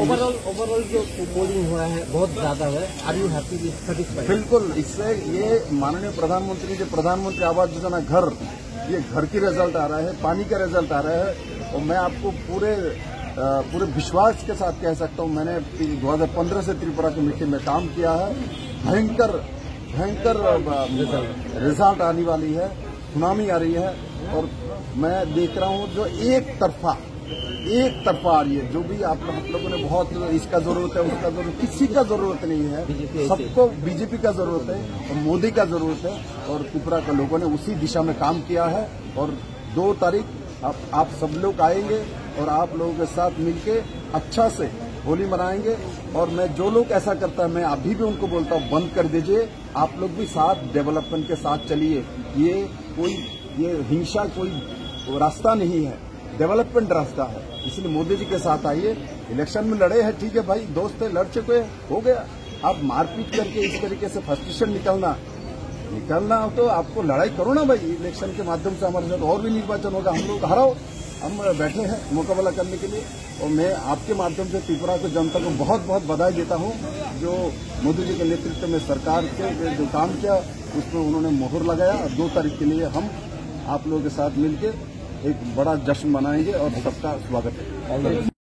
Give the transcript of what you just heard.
Overall जो polling हुआ है बहुत ज्यादा है। Are you happy with satisfied? बिल्कुल। इससे ये माननीय प्रधानमंत्री जो प्रधानमंत्री आवास योजना घर, ये घर की रिजल्ट आ रहा है, पानी का रिजल्ट आ रहा है। और मैं आपको पूरे विश्वास के साथ कह सकता हूँ, मैंने 2015 से त्रिपुरा की मिट्टी में काम किया है। भयंकर रिजल्ट आने वाली है, सुनामी आ रही है। और मैं देख रहा हूँ जो एक तरफा आ रही है, जो भी आप लोगों ने बहुत इसका जरूरत है, उसका जरूरत, किसी का जरूरत नहीं है। सबको बीजेपी का जरूरत है और मोदी का जरूरत है। और त्रिपुरा के लोगों ने उसी दिशा में काम किया है। और 2 तारीख आप सब लोग आएंगे और आप लोगों के साथ मिलके अच्छा से होली मनाएंगे। और मैं जो लोग ऐसा करता है, मैं अभी भी उनको बोलता हूँ बंद कर दीजिए। आप लोग भी साथ डेवलपमेंट के साथ चलिए। ये हिंसा कोई रास्ता नहीं है, डेवलपमेंट रास्ता है। इसलिए मोदी जी के साथ आइए। इलेक्शन में लड़े हैं, ठीक है भाई, दोस्त है, लड़ चुके, हो गया। आप मारपीट करके इस तरीके से फ्रस्ट्रेशन निकलना तो आपको लड़ाई करो ना भाई। इलेक्शन के माध्यम से हमारे साथ और भी निर्वाचन होगा, हम लोग हराओ। हम बैठे हैं मुकाबला करने के लिए। और मैं आपके माध्यम से त्रिपुरा की जनता को बहुत बहुत बधाई देता हूं, जो मोदी जी के नेतृत्व में सरकार के जो काम किया उसमें उन्होंने मोहर लगाया। 2 तारीख के लिए हम आप लोगों के साथ मिलकर एक बड़ा जश्न मनाएंगे और सबका स्वागत है।